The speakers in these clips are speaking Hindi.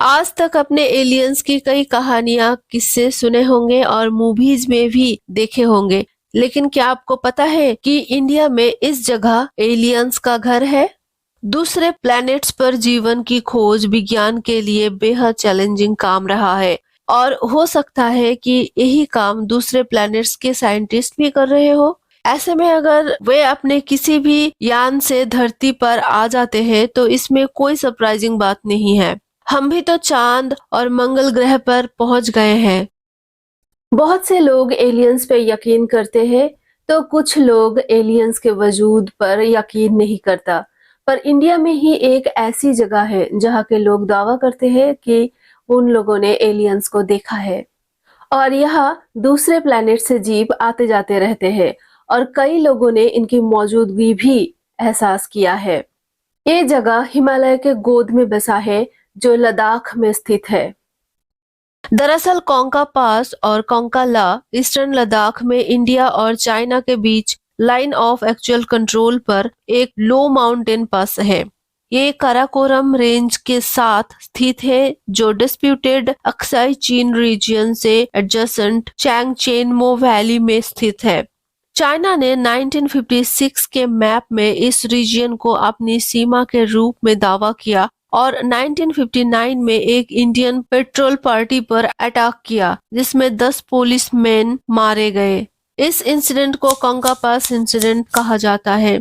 आज तक अपने एलियंस की कई कहानियां, किस्से सुने होंगे और मूवीज में भी देखे होंगे, लेकिन क्या आपको पता है कि इंडिया में इस जगह एलियंस का घर है? दूसरे प्लैनेट्स पर जीवन की खोज विज्ञान के लिए बेहद चैलेंजिंग काम रहा है और हो सकता है कि यही काम दूसरे प्लैनेट्स के साइंटिस्ट भी कर रहे हो। ऐसे में अगर वे अपने किसी भी यान से धरती पर आ जाते हैं तो इसमें कोई सरप्राइजिंग बात नहीं है। हम भी तो चांद और मंगल ग्रह पर पहुंच गए हैं। बहुत से लोग एलियंस पे यकीन करते हैं, तो कुछ लोग एलियंस के वजूद पर यकीन नहीं करता। पर इंडिया में ही एक ऐसी जगह है जहाँ के लोग दावा करते हैं कि उन लोगों ने एलियंस को देखा है और यहाँ दूसरे प्लैनेट से जीव आते जाते रहते हैं और कई लोगों ने इनकी मौजूदगी भी एहसास किया है। ये जगह हिमालय के गोद में बसा है जो लद्दाख में स्थित है। दरअसल कोंका पास और कोंका ला ईस्टर्न लद्दाख में इंडिया और चाइना के बीच लाइन ऑफ एक्चुअल कंट्रोल पर एक लो माउंटेन पास है। ये काराकोरम रेंज के साथ स्थित है जो डिस्प्यूटेड अक्साई चीन रीजन से एडजेसेंट चैंगचेनमो वैली में स्थित है। चाइना ने 1956 के मैप में इस रीजन को अपनी सीमा के रूप में दावा किया और 1959 में एक इंडियन पेट्रोल पार्टी पर अटैक किया जिसमें 10 पुलिसमैन मारे गए। इस इंसिडेंट को कोंका पास इंसिडेंट कहा जाता है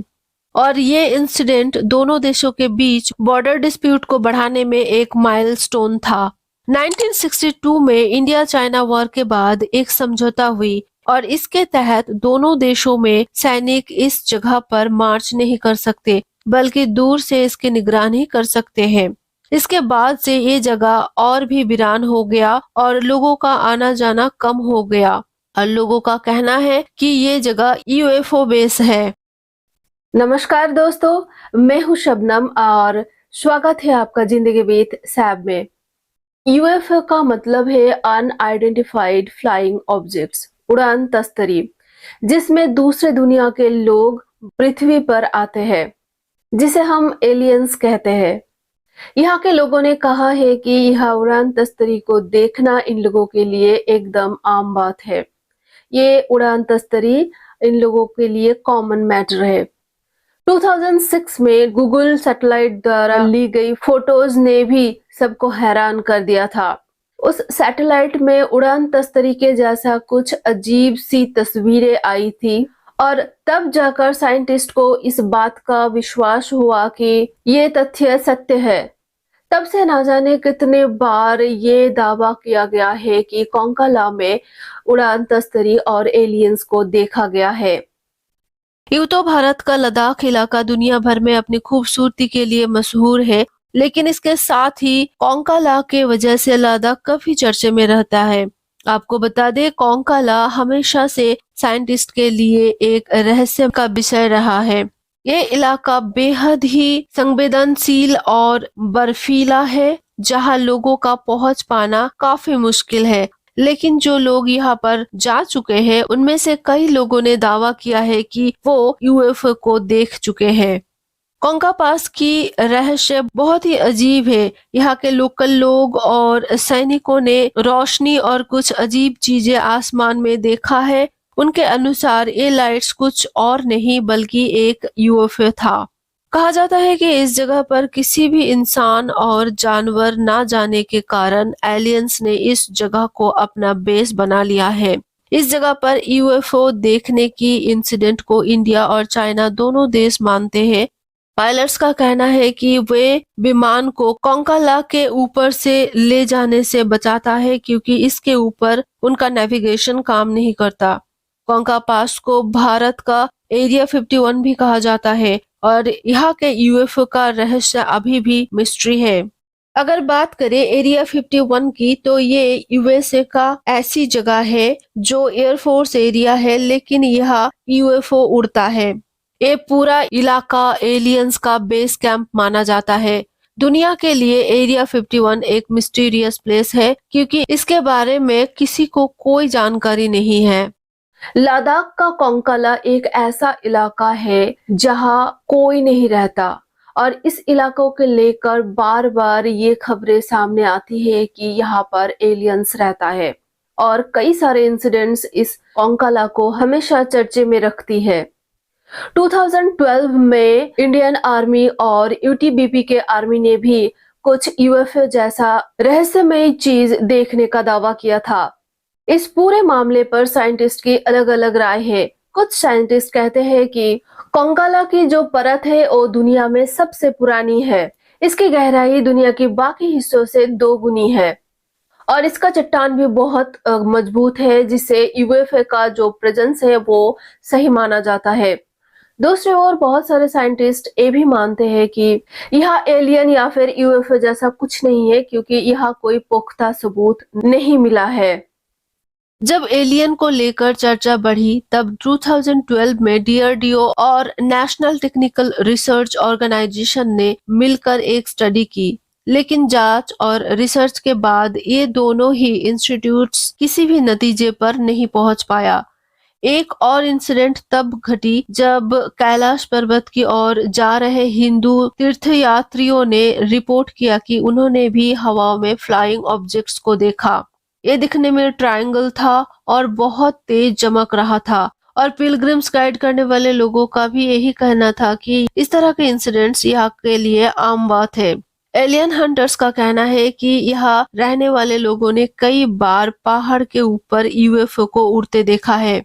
और ये इंसिडेंट दोनों देशों के बीच बॉर्डर डिस्प्यूट को बढ़ाने में एक माइलस्टोन था। 1962 में इंडिया चाइना वॉर के बाद एक समझौता हुई और इसके तहत दोनों देशों में सैनिक इस जगह पर मार्च नहीं कर सकते बल्कि दूर से इसकी निगरानी कर सकते हैं। इसके बाद से ये जगह और भी वीरान हो गया और लोगों का आना जाना कम हो गया और लोगों का कहना है कि ये जगह यूएफओ बेस है। नमस्कार दोस्तों, मैं हूँ शबनम और स्वागत है आपका जिंदगी विद सैब में। यूएफओ का मतलब है अनआइडेंटिफाइड फ्लाइंग ऑब्जेक्ट्स, उड़ान तस्तरी, जिसमें दूसरे दुनिया के लोग पृथ्वी पर आते हैं, जिसे हम एलियंस कहते हैं। यहाँ के लोगों ने कहा है कि यह उड़ान तस्तरी को देखना इन लोगों के लिए एकदम आम बात है। ये उड़ान तस्तरी इन लोगों के लिए कॉमन मैटर है। 2006 में गूगल सैटेलाइट द्वारा ली गई फोटोज ने भी सबको हैरान कर दिया था। उस सैटेलाइट में उड़ान तस्तरी के जैसा कुछ अजीब सी तस्वीरें आई थी और तब जाकर साइंटिस्ट को इस बात का विश्वास हुआ कि ये तथ्य सत्य है। तब से ना जाने कितने बार ये दावा किया गया है कि कोंकाला में उड़ान तस्तरी और एलियंस को देखा गया है। यूं तो भारत का लद्दाख इलाका दुनिया भर में अपनी खूबसूरती के लिए मशहूर है, लेकिन इसके साथ ही कोंकाला के वजह से लद्दाख काफी चर्चे में रहता है। आपको बता दें, कोंकाला हमेशा से साइंटिस्ट के लिए एक रहस्य का विषय रहा है। ये इलाका बेहद ही संवेदनशील और बर्फीला है, जहां लोगों का पहुंच पाना काफी मुश्किल है। लेकिन जो लोग यहाँ पर जा चुके हैं उनमें से कई लोगों ने दावा किया है कि वो यूएफओ को देख चुके हैं। कोंका पास की रहस्य बहुत ही अजीब है। यहाँ के लोकल लोग और सैनिकों ने रोशनी और कुछ अजीब चीजें आसमान में देखा है। उनके अनुसार ये लाइट्स कुछ और नहीं बल्कि एक यूएफओ था। कहा जाता है कि इस जगह पर किसी भी इंसान और जानवर ना जाने के कारण एलियंस ने इस जगह को अपना बेस बना लिया है। इस जगह पर यूएफओ देखने की इंसिडेंट को इंडिया और चाइना दोनों देश मानते हैं। पायलट्स का कहना है कि वे विमान को कोंकाला के ऊपर से ले जाने से बचाता है क्योंकि इसके ऊपर उनका नेविगेशन काम नहीं करता। कोंका पास को भारत का एरिया 51 भी कहा जाता है और यहाँ के यूएफओ का रहस्य अभी भी मिस्ट्री है। अगर बात करें एरिया 51 की, तो ये यूएसए का ऐसी जगह है जो एयरफोर्स एरिया है, लेकिन यहाँ यूएफओ उड़ता है। ये पूरा इलाका एलियंस का बेस कैंप माना जाता है। दुनिया के लिए एरिया 51 एक मिस्टीरियस प्लेस है क्योंकि इसके बारे में किसी को कोई जानकारी नहीं है। लद्दाख का कोंकाला एक ऐसा इलाका है जहां कोई नहीं रहता और इस इलाकों को लेकर बार बार ये खबरें सामने आती है कि यहाँ पर एलियंस रहता है और कई सारे इंसिडेंट्स इस कोंकाला को हमेशा चर्चे में रखती है। 2012 में इंडियन आर्मी और यूटीबीपी के आर्मी ने भी कुछ यूएफओ जैसा रहस्यमय चीज देखने का दावा किया था। इस पूरे मामले पर साइंटिस्ट की अलग अलग राय है। कुछ साइंटिस्ट कहते हैं कि कोंकाला की जो परत है वो दुनिया में सबसे पुरानी है। इसकी गहराई दुनिया के बाकी हिस्सों से 2 गुनी है और इसका चट्टान भी बहुत मजबूत है, जिससे यूएफओ का जो प्रेजेंस है वो सही माना जाता है। दूसरी ओर बहुत सारे साइंटिस्ट ये भी मानते हैं कि यह एलियन या फिर यूएफओ जैसा कुछ नहीं है, क्योंकि यह कोई पुख्ता सबूत नहीं मिला है। जब एलियन को लेकर चर्चा बढ़ी तब 2012 में डीआरडीओ और नेशनल टेक्निकल रिसर्च ऑर्गेनाइजेशन ने मिलकर एक स्टडी की, लेकिन जांच और रिसर्च के बाद ये दोनों ही इंस्टीट्यूट्स किसी भी नतीजे पर नहीं पहुंच पाया। एक और इंसिडेंट तब घटी जब कैलाश पर्वत की ओर जा रहे हिंदू तीर्थयात्रियों ने रिपोर्ट किया कि उन्होंने भी हवा में फ्लाइंग ऑब्जेक्ट्स को देखा। ये दिखने में ट्रायंगल था और बहुत तेज चमक रहा था और पिलग्रिम्स गाइड करने वाले लोगों का भी यही कहना था कि इस तरह के इंसिडेंट्स यहाँ के लिए आम बात है। एलियन हंटर्स का कहना है कि यहाँ रहने वाले लोगों ने कई बार पहाड़ के ऊपर यूएफओ को उड़ते देखा है।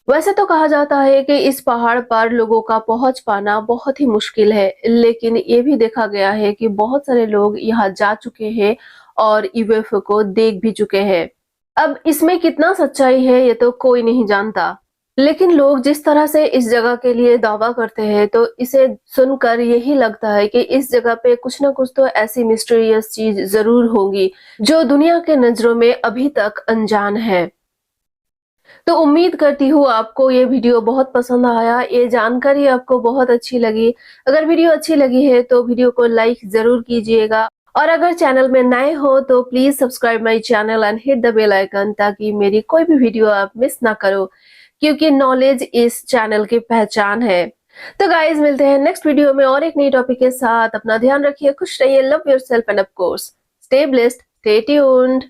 वैसे तो कहा जाता है कि इस पहाड़ पर लोगों का पहुंच पाना बहुत ही मुश्किल है, लेकिन ये भी देखा गया है कि बहुत सारे लोग यहाँ जा चुके हैं और यूएफओ को देख भी चुके हैं। अब इसमें कितना सच्चाई है ये तो कोई नहीं जानता, लेकिन लोग जिस तरह से इस जगह के लिए दावा करते हैं तो इसे सुनकर यही लगता है कि इस जगह पे कुछ ना कुछ तो ऐसी मिस्टीरियस चीज जरूर होगी जो दुनिया के नजरों में अभी तक अनजान है। तो उम्मीद करती हूँ आपको ये वीडियो बहुत पसंद आया, ये जानकारी आपको बहुत अच्छी लगी। अगर वीडियो अच्छी लगी है तो वीडियो को लाइक जरूर कीजिएगा और अगर चैनल में नए हो तो please subscribe my channel and hit the bell icon, ताकि मेरी कोई भी वीडियो आप मिस ना करो, क्योंकि नॉलेज इस चैनल की पहचान है। तो गाइज मिलते हैं नेक्स्ट वीडियो में और एक नई टॉपिक के साथ। अपना ध्यान रखिए, खुश रहिए, love yourself end of course stay blessed, stay tuned.